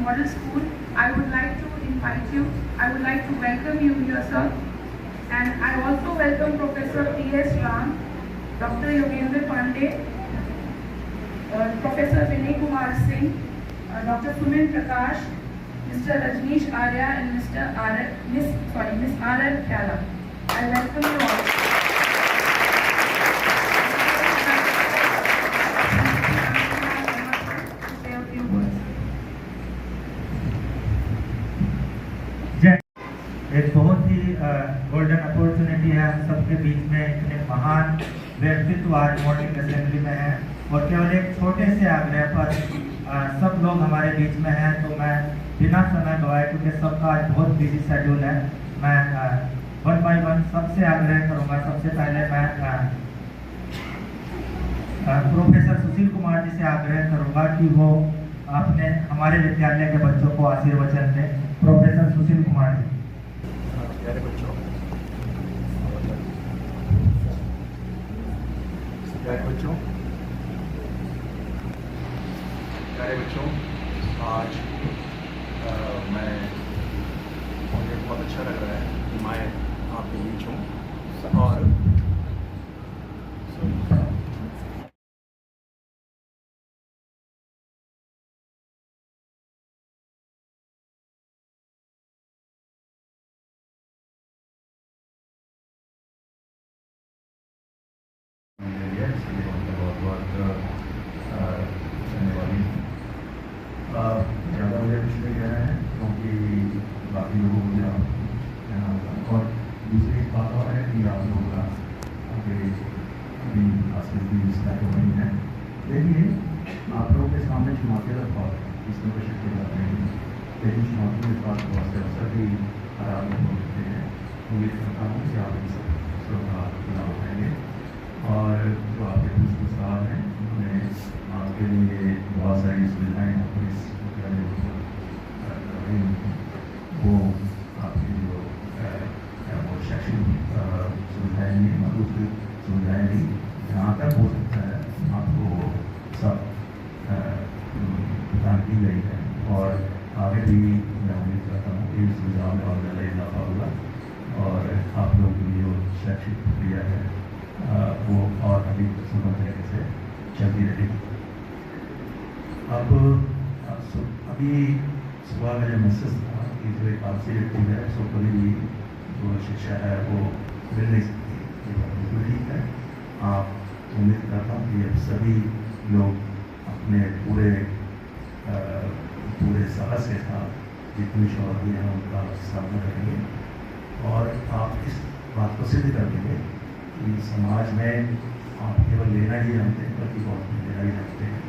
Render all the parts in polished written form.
Model School, I would like to invite you, I would like to welcome you here, sir. And I also welcome Professor T.S. Ram, Dr. Yogendra Pandey, Professor Vinay Kumar Singh, Dr. Sumin Prakash, Mr. Rajneesh Arya, and Miss R.R. Kyala. I welcome you all. एक बहुत ही golden opportunity है हम सबके बीच में इतने महान व्यक्तित्व आज मॉर्निंग असेंबली में हैं और केवल एक छोटे से आग्रह पर सब लोग हमारे बीच में हैं, तो मैं बिना समय गवाए क्योंकि सबका आज बहुत बिजी शेड्यूल है, मैं वन बाय वन सबसे आग्रह करूंगा। सबसे पहले मैं प्रोफेसर सुशील कुमार जी से आग्रह करूंगा कि वो अपने हमारे विद्यालय के बच्चों को आशीर्वचन दें। प्रोफेसर सुशील कुमार जी। प्यारे बच्चों, आज मुझे बहुत अच्छा लग रहा है कि मैं आपके बीच हूँ और ज़्यादा मुझे कुछ नहीं कहना है क्योंकि बाकी लोगों को मुझे कहना होगा। और दूसरी बात और है कि आप लोगों का आगे अभी हासिल भी इसका तो नहीं है, लेकिन आप लोगों के सामने चुनौतियाँ तो बहुत है, इसमें कोई शक की बात नहीं है, लेकिन चुनौतियों के पास बहुत से अवसर भी आराम हो सकते हैं। उम्मीद करता हूँ कि आप इन सब उठाएंगे और जो आपके दूसरे सवाल हैं उन्हें आपके लिए बहुत सारी सुविधाएँ वो आपकी जो वो शैक्षणिक सुविधाएँ भी मौजूद सुविधाएँ भी जहाँ तक हो सकता है आपको सब प्रदान की गई है और आगे भी मैं उम्मीद करता हूँ कि इस सुविधाओं में और ज़्यादा इजाफा होगा और आप लोगों की जो शैक्षिक प्रक्रिया है वो और अधिक सुगम तरीके से चलती रहेगी। अब अभी सुबह का जो मैसेज था कि जो एक आपसी व्यक्ति है उसको कभी भी जो शिक्षा है वो मिल नहीं सकती, ये बात बिल्कुल ठीक है। आप उम्मीद करता हूँ कि अब सभी लोग अपने पूरे साहस के साथ जितनी चुनौतियाँ हैं उनका सामना करेंगे और आप इस बात को सिद्ध कर देंगे कि समाज में आप केवल लेना ही जानते हैं बल्कि बहुत देना ही जानते हैं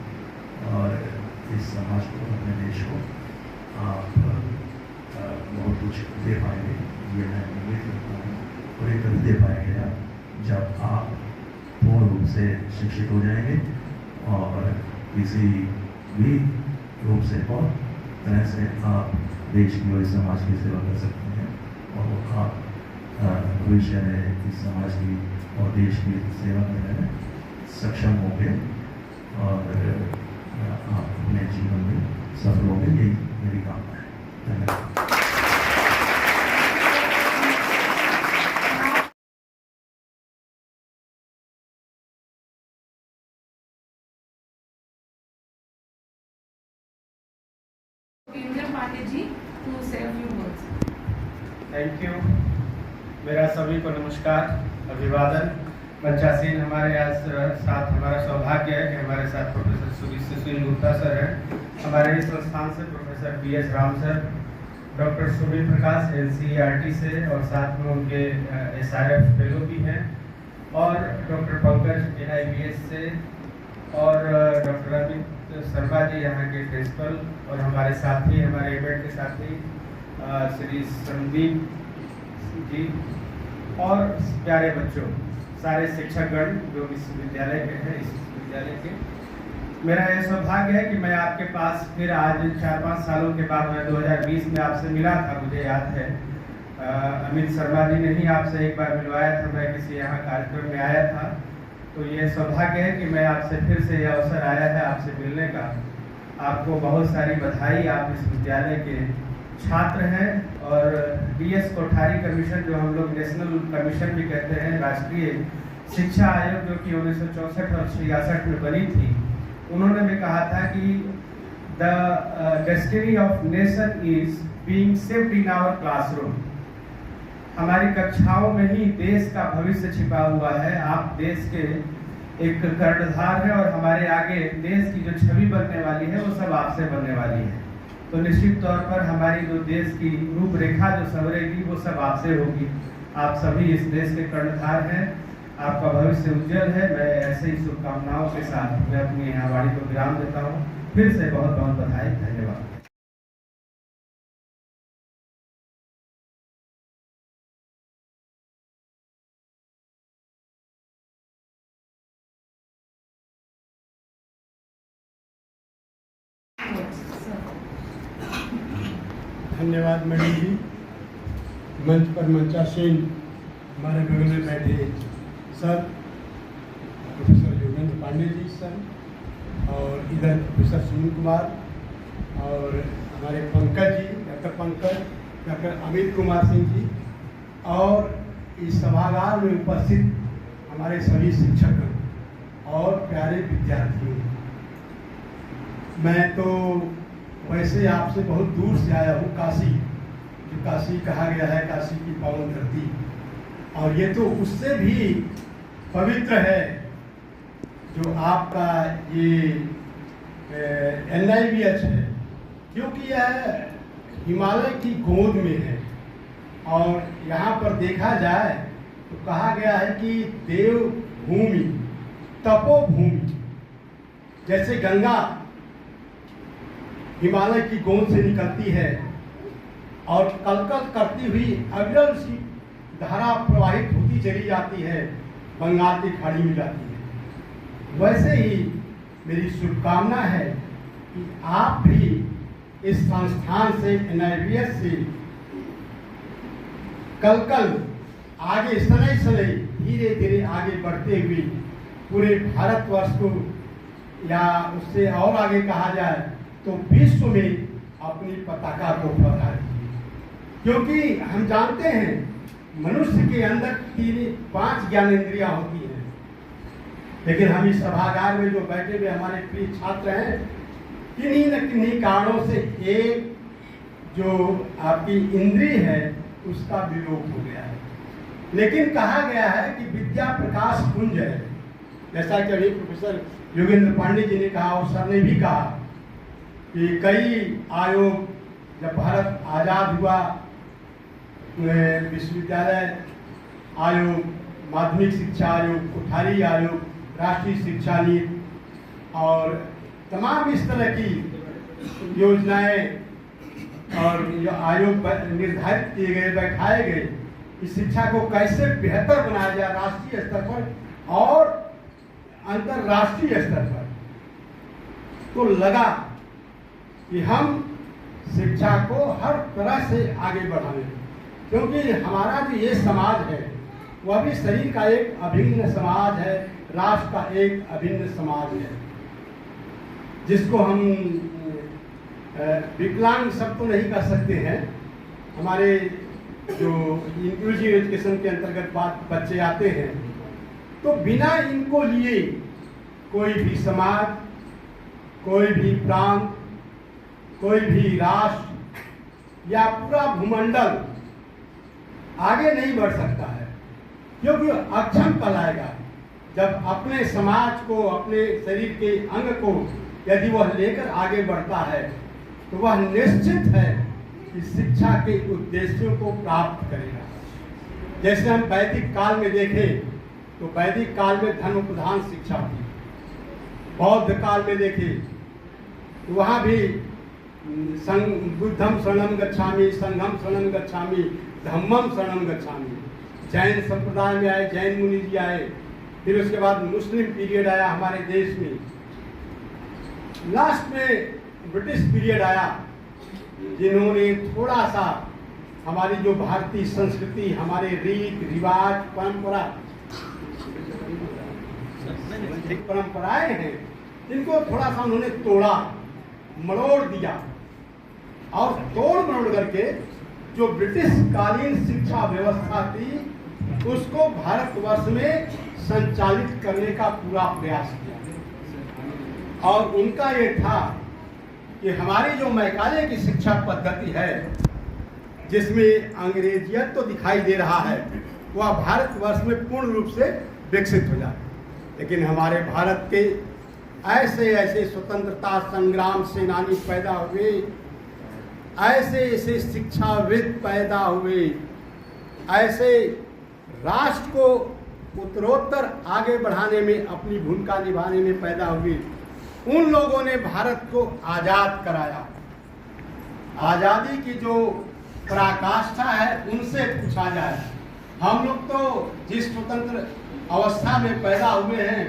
और इस समाज को अपने देश को आप बहुत कुछ दे पाएंगे, ये मैं उम्मीद करता हूँ। और ये कभी दे पाएंगे आप जब आप पूर्ण रूप से शिक्षित हो जाएंगे और किसी भी रूप से और तरह से आप देश की और समाज की सेवा कर सकते हैं और आप भविष्य में इस समाज की और देश की सेवा करने में सक्षम होंगे और आप अपने जीवन में सफल होंगे, यही मेरी कामना है। धन्यवाद। Yogendra Pandey ji to say a few words. Thank you. मेरा सभी को नमस्कार, अभिवादन। पंचासीन हमारे साथ हमारा सौभाग्य है कि हमारे साथ प्रोफेसर सुशील गुप्ता सर हैं, हमारे इस संस्थान से professor T S. Ram sir, doctor Sumit Prakash NCERT से और साथ में उनके SRF फेलो भी हैं और डॉक्टर पंकज NIBS से और डॉक्टर अमित शर्मा जी यहाँ के प्रिंसिपल और हमारे साथी हमारे इवेंट के साथी श्री संदीप जी और प्यारे बच्चों, सारे शिक्षकगण जो विश्वविद्यालय के हैं, इस विद्यालय के, मेरा यह सौभाग्य है कि मैं आपके पास फिर आज 4-5 सालों के बाद मैं 2020 में आपसे मिला था, मुझे याद है। अमित शर्मा जी ने ही आपसे एक बार मिलवाया था, मैं किसी यहाँ कार्यक्रम में आया था, तो ये सौभाग्य है कि मैं आपसे फिर से यह अवसर आया है आपसे मिलने का। आपको बहुत सारी बधाई। आप इस विद्यालय के छात्र हैं और DS कोठारी कमीशन, जो हम लोग नेशनल कमीशन भी कहते हैं, राष्ट्रीय शिक्षा आयोग, जो कि 1964 और 66 में बनी थी, उन्होंने भी कहा था कि the destiny of nation is being shaped in our classroom. हमारी कक्षाओं में ही देश का भविष्य छिपा हुआ है। आप देश के एक कर्णधार है और हमारे आगे देश की जो छवि बनने वाली है वो सब आपसे बनने वाली है। तो निश्चित तौर पर हमारी जो देश की रूपरेखा जो संवरेगी वो सब आपसे होगी। आप सभी इस देश के कर्णधार हैं, आपका भविष्य उज्जवल है। मैं ऐसे ही शुभकामनाओं के साथ मैं अपनी यहाँ वाणी को विराम देता हूँ। फिर से बहुत बहुत बधाई, धन्यवाद। धन्यवाद मैडम जी। मंच पर मंचासीन हमारे बगल में बैठे sir, professor Yogendra Pandey ji sir, और इधर प्रोफेसर सुनील कुमार, और हमारे पंकज जी, डॉक्टर पंकज, डॉक्टर अमित कुमार सिंह जी, और इस सभागार में उपस्थित हमारे सभी शिक्षक और प्यारे विद्यार्थियों। मैं तो वैसे आपसे बहुत दूर से आया हूँ, काशी, जो काशी कहा गया है, काशी की पावन धरती, और ये तो उससे भी पवित्र है जो आपका ये NIVH है, क्योंकि यह हिमालय की गोद में है। और यहाँ पर देखा जाए तो कहा गया है कि देव भूमि, तपोभूमि, जैसे गंगा हिमालय की गोद से निकलती है और कलकल करती हुई अविरल सी धारा प्रवाहित होती चली जाती है, बंगाल की खाड़ी में जाती है, वैसे ही मेरी शुभकामना है कि आप भी इस संस्थान से, NIVH से कल आगे सनई धीरे धीरे आगे बढ़ते हुए पूरे भारतवर्ष को, या उससे और आगे कहा जाए तो विश्व में अपनी पताका को फहरा दीजिए। क्योंकि हम जानते हैं मनुष्य के अंदर 5 ज्ञानेंद्रियां होती हैं, लेकिन हम इस सभागार में जो बैठे हुए हमारे प्रिय छात्र हैं, किन्हीं न किन्हीं कारणों से एक जो आपकी इंद्रिय है उसका विलोप हो गया है। लेकिन कहा गया है कि विद्या प्रकाश पुंज है, जैसा कि अभी प्रोफेसर योगेंद्र पांडे जी ने कहा और सर ने भी कहा कि कई आयोग, जब भारत आज़ाद हुआ, विश्वविद्यालय आयोग, माध्यमिक शिक्षा आयोग, कोठारी आयोग, राष्ट्रीय शिक्षा नीति और तमाम इस तरह की योजनाएं और जो आयोग निर्धारित किए गए, बैठाए गए, इस शिक्षा को कैसे बेहतर बनाया जाए राष्ट्रीय स्तर पर और अंतर्राष्ट्रीय स्तर पर। तो लगा कि हम शिक्षा को हर तरह से आगे बढ़ाएं, क्योंकि हमारा जो ये समाज है वह भी शरीर का एक अभिन्न समाज है, राष्ट्र का एक अभिन्न समाज है, जिसको हम विकलांग सब तो नहीं कर सकते हैं। हमारे जो इंक्लूसिव एजुकेशन के अंतर्गत बच्चे आते हैं, तो बिना इनको लिए कोई भी समाज, कोई भी प्रांत, कोई भी राष्ट्र या पूरा भूमंडल आगे नहीं बढ़ सकता है। क्योंकि अक्षम कहलाएगा जब अपने समाज को, अपने शरीर के अंग को यदि वह लेकर आगे बढ़ता है, तो वह निश्चित है कि शिक्षा के उद्देश्यों को प्राप्त करेगा। जैसे हम वैदिक काल में देखें तो वैदिक काल में धर्म प्रधान शिक्षा थी। बौद्ध काल में देखें तो वहाँ भी बुद्धम शरणम गच्छामि, संघम शरणम गच्छामि, धम्मम शरणम गच्छामि। जैन संप्रदाय में आए, जैन मुनि जी आए, फिर उसके बाद मुस्लिम पीरियड आया हमारे देश में, लास्ट में ब्रिटिश पीरियड आया, जिन्होंने थोड़ा सा हमारी जो भारतीय संस्कृति, हमारे रीत रिवाज, परंपराएं हैं, इनको थोड़ा सा उन्होंने तोड़ा। मरोड़ दिया और तोड़ मरोड़ करके जो ब्रिटिश कालीन शिक्षा व्यवस्था थी उसको भारतवर्ष में संचालित करने का पूरा प्रयास किया। और उनका ये था कि हमारी जो मैकाले की शिक्षा पद्धति है जिसमें अंग्रेजियत तो दिखाई दे रहा है वह भारतवर्ष में पूर्ण रूप से विकसित हो जाए, लेकिन हमारे भारत के ऐसे ऐसे स्वतंत्रता संग्राम सेनानी पैदा हुए, ऐसे ऐसे शिक्षाविद पैदा हुए, ऐसे राष्ट्र को उत्तरोत्तर आगे बढ़ाने में अपनी भूमिका निभाने में पैदा हुए, उन लोगों ने भारत को आज़ाद कराया। आज़ादी की जो पराकाष्ठा है उनसे पूछा जाए, हम लोग तो जिस स्वतंत्र अवस्था में पैदा हुए हैं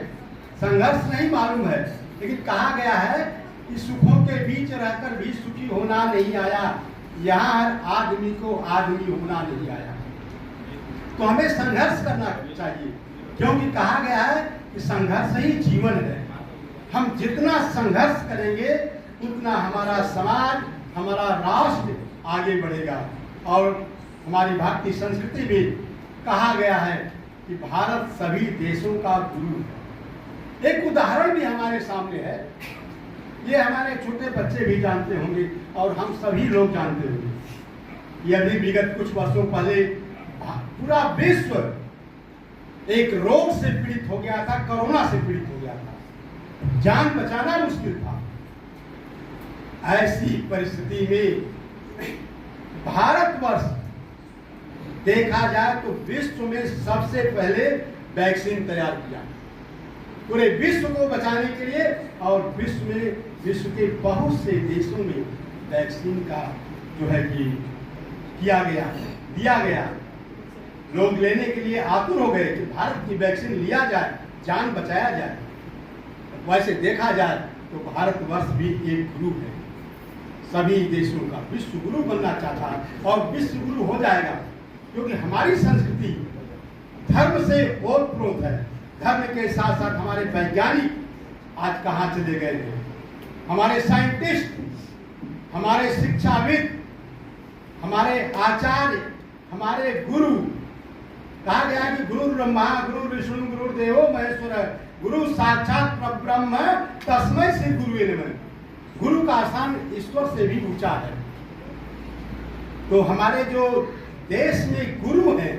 संघर्ष नहीं मालूम है, लेकिन कहा गया है कि सुखों के बीच रहकर भी सुखी होना नहीं आया, यहाँ हर आदमी को आदमी होना नहीं आया। तो हमें संघर्ष करना चाहिए, क्योंकि कहा गया है कि संघर्ष ही जीवन है। हम जितना संघर्ष करेंगे उतना हमारा समाज, हमारा राष्ट्र आगे बढ़ेगा। और हमारी भारतीय संस्कृति में कहा गया है कि भारत सभी देशों का गुरु है। एक उदाहरण भी हमारे सामने है, ये हमारे छोटे बच्चे भी जानते होंगे और हम सभी लोग जानते होंगे। यदि विगत कुछ वर्षों पहले पूरा विश्व एक रोग से पीड़ित हो गया था, कोरोना से पीड़ित हो गया था, जान बचाना मुश्किल था। ऐसी परिस्थिति में भारतवर्ष देखा जाए तो विश्व में सबसे पहले वैक्सीन तैयार किया पूरे विश्व को बचाने के लिए, और विश्व के बहुत से देशों में वैक्सीन का जो है कि किया गया, दिया गया। लोग लेने के लिए आतुर हो गए कि भारत की वैक्सीन लिया जाए, जान बचाया जाए। वैसे देखा जाए तो भारतवर्ष भी एक गुरु है सभी देशों का, विश्व गुरु बनना चाहता है और विश्व गुरु हो जाएगा, क्योंकि हमारी संस्कृति धर्म से ओतप्रोत है। धर्म के साथ साथ हमारे वैज्ञानिक आज कहाँ चले गए हैं, हमारे साइंटिस्ट, हमारे शिक्षाविद, हमारे आचार्य, हमारे गुरु। कहा गया कि गुरु ब्रह्मा गुरु विष्णु गुरु देवो महेश्वर, गुरु साक्षात परब्रह्म तस्मै श्री गुरुवे नमः। गुरु का स्थान ईश्वर से भी ऊंचा है। तो हमारे जो देश में गुरु हैं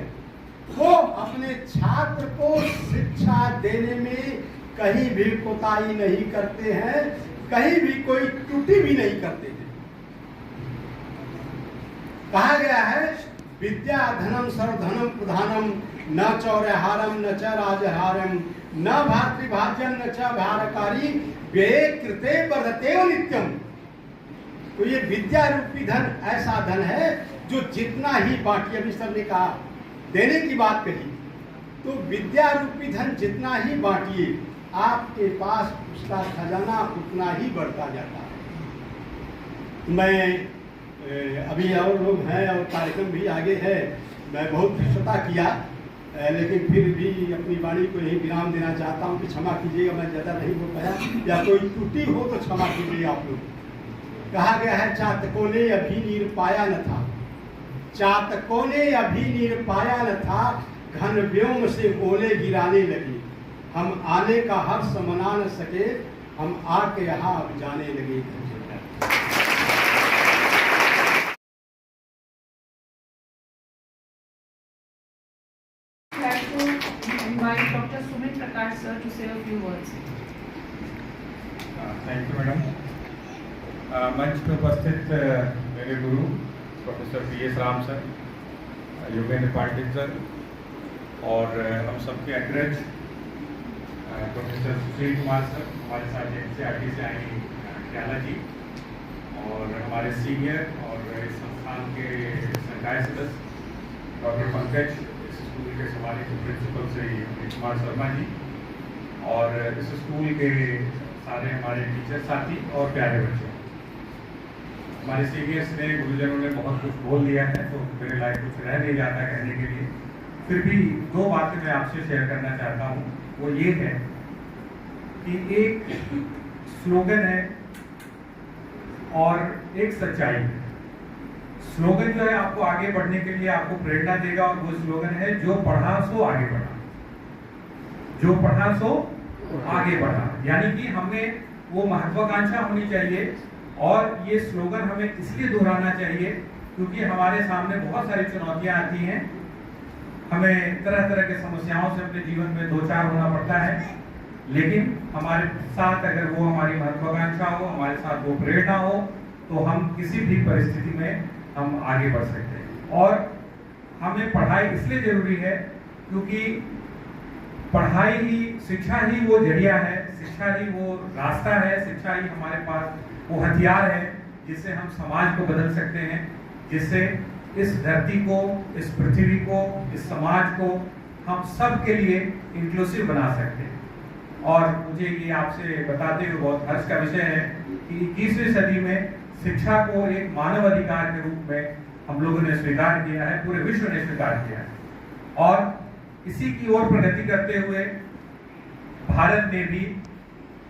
वो अपने छात्र को शिक्षा देने में कहीं भी कोताही नहीं करते हैं, कहीं भी कोई त्रुटि भी नहीं करते हैं। कहा गया है विद्या धनम सर्वधनम प्रधानम न चौर्यहारम न च राजहारम न भातृभाज्यम न च भारकारी व्यये कृते वर्धते नित्यम। तो ये विद्या रूपी धन ऐसा धन है जो जितना ही बांटिए, अभी सर ने कहा देने की बात कही, तो विद्या रूपी धन जितना ही बांटिए आपके पास उसका खजाना उतना ही बढ़ता जाता है। मैं अभी और लोग हैं और कार्यक्रम भी आगे है, मैं बहुत धृष्टता किया, लेकिन फिर भी अपनी वाणी को यही विराम देना चाहता हूँ कि क्षमा कीजिएगा, मैं ज़्यादा नहीं बोल पाया, या कोई त्रुटि हो तो क्षमा कीजिए आप लोग। कहा गया है चातकों ने अभी नीर पाया न था, चातकों ने अभी नीर पाया न था, घन व्योम से ओले गिराने लगे। हम आने का हर्ष मना न सके, हम आके यहाँ अब जाने लगे। I'd like to invite Dr. Sumit Prakash sir to say a few words. Thank you madam. मंच पर उपस्थित मेरे गुरु professor PS Ram sir, Yogendra Pandey sir और हम सबके अग्रज प्रोफेसर सुशील कुमार सर, हमारे साथ NCERT से आई क्याला जी, और हमारे सीनियर और इस संस्थान के संकाय सदस्य डॉक्टर पंकज, इस स्कूल के हमारे प्रिंसिपल श्री कुमार शर्मा जी, और इस स्कूल के सारे हमारे टीचर साथी और प्यारे बच्चे। हमारे सीनियर्स ने, गुरुजनों ने बहुत कुछ बोल दिया है, तो मेरे लायक कुछ रह नहीं जाता कहने के लिए। फिर भी दो बातें मैं आपसे शेयर करना चाहता हूँ। वो ये है कि एक स्लोगन है और एक सच्चाई। स्लोगन जो है आपको आगे बढ़ने के लिए आपको प्रेरणा देगा, और वो स्लोगन है जो पढ़ा सो आगे बढ़ा, जो पढ़ा सो आगे बढ़ा। यानी कि हमें वो महत्वाकांक्षा होनी चाहिए, और ये स्लोगन हमें इसलिए दोहराना चाहिए क्योंकि हमारे सामने बहुत सारी चुनौतियां आती हैं, हमें तरह तरह की समस्याओं से अपने जीवन में दो चार होना पड़ता है, लेकिन हमारे साथ अगर वो हमारी महत्वाकांक्षा हो, हमारे साथ वो प्रेरणा हो, तो हम किसी भी परिस्थिति में हम आगे बढ़ सकते हैं। और हमें पढ़ाई इसलिए जरूरी है क्योंकि पढ़ाई ही, शिक्षा ही वो जरिया है, शिक्षा ही वो रास्ता है, शिक्षा ही हमारे पास वो हथियार है जिससे हम समाज को बदल सकते हैं, जिससे इस धरती को, इस पृथ्वी को, इस समाज को हम सब के लिए इंक्लूसिव बना सकते हैं। और मुझे ये आपसे बताते हुए बहुत हर्ष का विषय है कि 21वीं सदी में शिक्षा को एक मानव अधिकार के रूप में हम लोगों ने स्वीकार किया है, पूरे विश्व ने स्वीकार किया है, और इसी की ओर प्रगति करते हुए भारत ने भी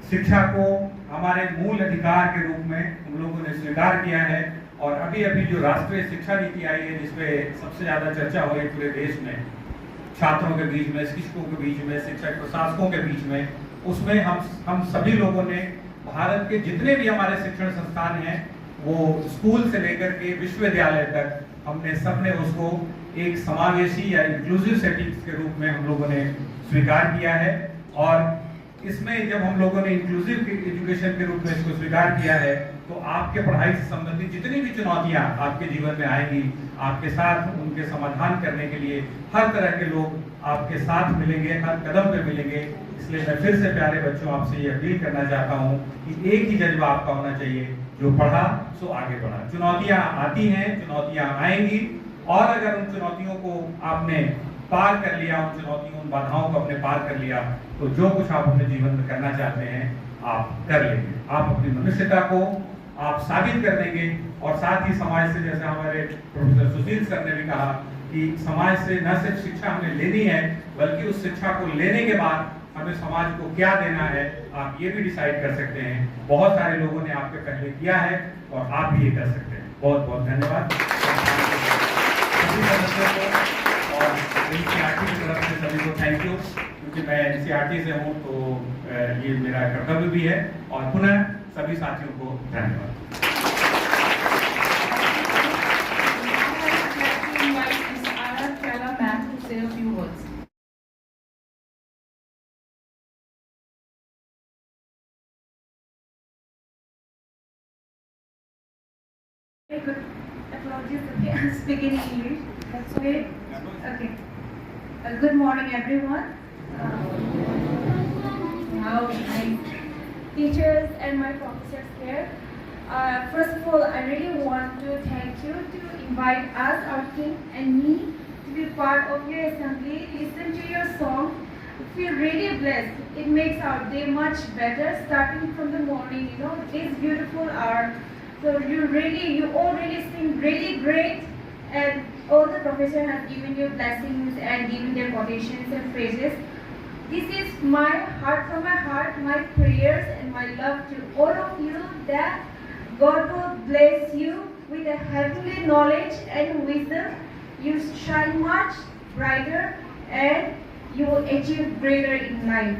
शिक्षा को हमारे मूल अधिकार के रूप में हम लोगों ने स्वीकार किया है। और अभी अभी जो राष्ट्रीय शिक्षा नीति आई है, जिसपे सबसे ज्यादा चर्चा हो रही पूरे देश में, छात्रों के बीच में, शिक्षकों के बीच में, शिक्षक प्रशासकों के बीच में, उसमें हम सभी लोगों ने भारत के जितने भी हमारे शिक्षण संस्थान हैं, वो स्कूल से लेकर के विश्वविद्यालय तक, हमने सबने उसको एक समावेशी या इंक्लूसिव सेटिंग्स के रूप में हम लोगों ने स्वीकार किया है। और इसमें जब हम लोगों ने इंक्लूसिव एजुकेशन के रूप में इसको स्वीकार किया है, तो आपके पढ़ाई से संबंधित जितनी भी चुनौतियां आपके जीवन में आएंगी, आपके साथ उनके समाधान करने के लिए हर तरह के लोग आपके साथ मिलेंगे, हर कदम पे मिलेंगे। इसलिए मैं फिर से प्यारे बच्चों आपसे ये अपील करना चाहता हूँ कि एक ही जज्बा आपका होना चाहिए, जो पढ़ा सो आगे बढ़ा। चुनौतियां आती हैं, चुनौतियां आएंगी, और अगर उन चुनौतियों को आपने पार कर लिया, उन चुनौतियों, उन बाधाओं को आपने पार कर लिया, तो जो कुछ आप अपने जीवन में करना चाहते हैं आप कर लेंगे। आप अपनी मनुष्यता को आप साबित कर देंगे, और साथ ही समाज से, जैसे हमारे प्रोफेसर सुशील सर ने भी कहा कि समाज से न सिर्फ शिक्षा हमें लेनी है, बल्कि उस शिक्षा को लेने के बाद हमें समाज को क्या देना है, आप ये भी डिसाइड कर सकते हैं। बहुत सारे लोगों ने आपके पहले किया है, और आप भी ये कर सकते हैं। बहुत बहुत धन्यवाद सभी सदस्यों को, और NCERT की तरफ से सभी को थैंक यू, क्योंकि मैं NCERT से हूँ, तो ये मेरा कर्तव्य भी है। और पुनः सभी साथियों को धन्यवाद। Good. Apologies. Okay, I'm speaking English. That's okay. Okay. Good morning, everyone. Now, my teachers and my professors here. First of all, I really want to thank you to invite us, our team, and me to be part of your assembly. Listen to your song. Feel really blessed. It makes our day much better, starting from the morning. You know, this beautiful hour. So you all really sing really great, and all the professor has given you blessings and given their quotations and phrases. This is my heart from my heart, my prayers and my love to all of you, that God will bless you with a heavenly knowledge and wisdom. You shine much brighter and you will achieve greater in life.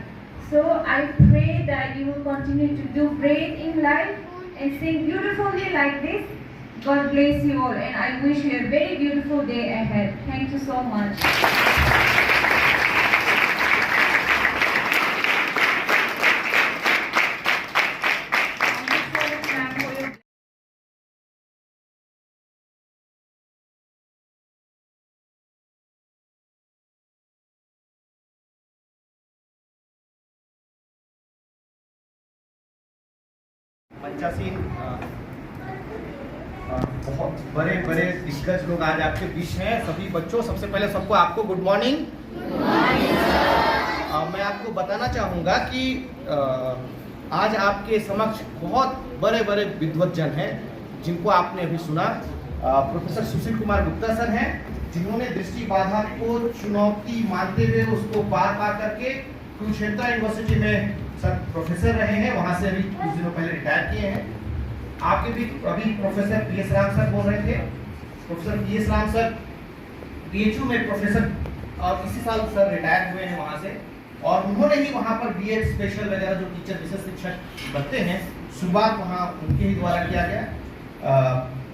So I pray that you will continue to do great in life and sing beautifully like this. God bless you all, and I wish you a very beautiful day ahead. Thank you so much. पंचासीन बहुत बड़े बड़े दिग्गज लोग आज आपके बीच हैं। सभी बच्चों, सबसे पहले सबको आपको गुड मॉर्निंग। मैं आपको बताना चाहूँगा कि आज आपके समक्ष बहुत बड़े बड़े विद्वज्जन हैं, जिनको आपने अभी सुना। प्रोफेसर सुशील कुमार गुप्ता सर हैं, जिन्होंने दृष्टि बाधा को चुनौती मानते हुए उसको पार करके कुरुक्षेत्र यूनिवर्सिटी में सर प्रोफेसर रहे हैं, वहाँ से अभी कुछ दिनों पहले रिटायर किए हैं। आपके भी अभी प्रोफेसर पीएस राम सर बोल रहे थे। Professor PS Ram sir BHU में प्रोफेसर और इसी साल सर रिटायर हुए हैं वहाँ से, और उन्होंने ही वहाँ पर बीएड स्पेशल वगैरह जो टीचर विशेष शिक्षक बनते हैं शुरुआत वहाँ उनके ही द्वारा किया गया।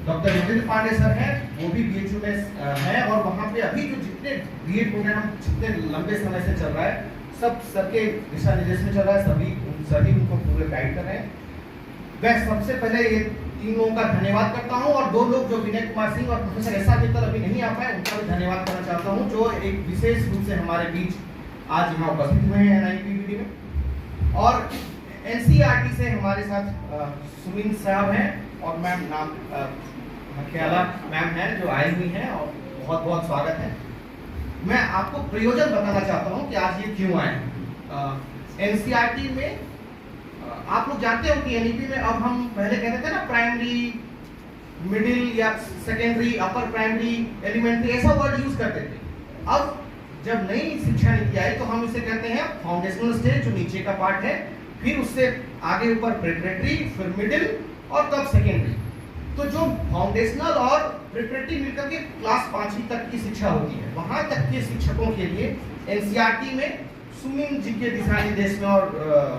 डॉक्टर योगेंद्र पांडे सर हैं, वो भी बीएचयू में हैं, और वहाँ पे अभी जो जितने बीएड प्रोग्राम जितने लंबे समय से चल रहा है सब सर के दिशा निर्देश में चल रहा है, सभी उनको पूरे गाइड कर रहे हैं। मैं सबसे पहले ये 3 लोगों का धन्यवाद करता हूं, और 2 लोग जो विनय कुमार सिंह और प्रोफेसर एस.आर. मित्तल अभी नहीं आ पाए, उनका भी धन्यवाद करना चाहता हूं, जो एक विशेष रूप से हमारे बीच आज यहाँ उपस्थित हुए हैं NIPVD में। और NCERT से हमारे साथ सुमिन साहब हैं, और मैम नाम ख्याला मैम हैं जो आई हुई हैं, और बहुत बहुत स्वागत है। मैं आपको प्रयोजन बताना चाहता हूँ कि आज ये क्यों आए। NCERT में आप लोग जानते हो कि NEP में अब हम पहले कहते थे ना प्राइमरी, मिडिल या सेकेंडरी, अपर प्राइमरी, एलिमेंट्री, ऐसा वर्ड यूज करते थे। अब जब नई शिक्षा नीति आई तो हम इसे कहते हैं फाउंडेशनल स्टेज, जो नीचे का पार्ट है, फिर उससे आगे ऊपर प्रिपरेटरी, फिर मिडिल और तब सेकेंडरी। तो जो फाउंडेशनल और प्रिपरेटरी मिलकर के क्लास 5वीं तक की शिक्षा होती है, वहां तक के शिक्षकों के लिए NCERT में सुमिन जी के दिशा निर्देश में और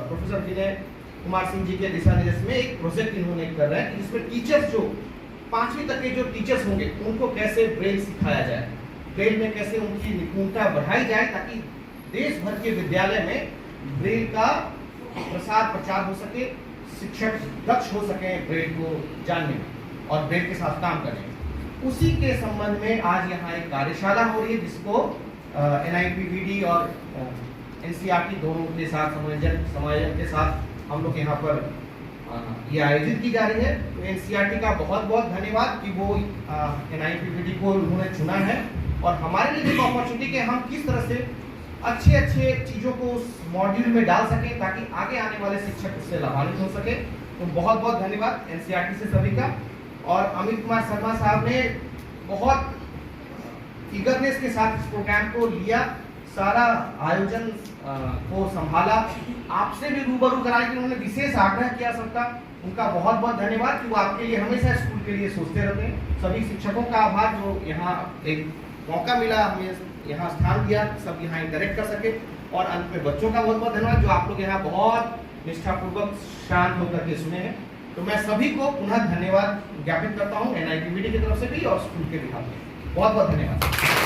प्रोफेसर विनय कुमार सिंह जी के दिशा निर्देश में एक प्रोजेक्ट इन्होंने कर रहे हैं, जिसमें टीचर्स जो 5वीं तक के जो टीचर्स होंगे उनको कैसे ब्रेल सिखाया जाए, ब्रेल में कैसे उनकी निपुणता बढ़ाई जाए, ताकि देश भर के विद्यालय में ब्रेल का प्रसार प्रचार हो सके, शिक्षक दक्ष हो सके ब्रेल को जानने में और ब्रेल के साथ काम करने में। उसी के संबंध में आज यहाँ एक कार्यशाला हो रही है, जिसको NIPVD और NCERT दोनों के साथ समायोजन के साथ हम लोग यहाँ पर ये आयोजित की जा रही है। तो NCERT का बहुत बहुत धन्यवाद कि वो NIPVD को उन्होंने चुना है, और हमारे लिए एक अपॉर्चुनिटी कि हम किस तरह से अच्छे चीज़ों को उस मॉड्यूल में डाल सकें, ताकि आगे आने वाले शिक्षक उससे लाभान्वित हो सके। तो बहुत बहुत धन्यवाद NCERT से सभी का। और अमित कुमार शर्मा साहब ने बहुत ईगरनेस के साथ इस प्रोग्राम को लिया, सारा आयोजन को संभाला, आपसे भी रूबरू कराया कि उन्होंने विशेष आग्रह किया सबका। उनका बहुत बहुत धन्यवाद कि वो आपके लिए हमेशा स्कूल के लिए सोचते रहते हैं। सभी शिक्षकों का आभार जो यहाँ एक मौका मिला, हमें यहाँ स्थान दिया, सब यहाँ इंटरेक्ट कर सके। और अंत में बच्चों का बहुत बहुत धन्यवाद जो आप लोग यहाँ बहुत निष्ठापूर्वक शांत होकर के सुने हैं। तो मैं सभी को पुनः धन्यवाद ज्ञापित करता हूँ NIPVD की तरफ से भी और स्कूल के भी। बहुत बहुत धन्यवाद।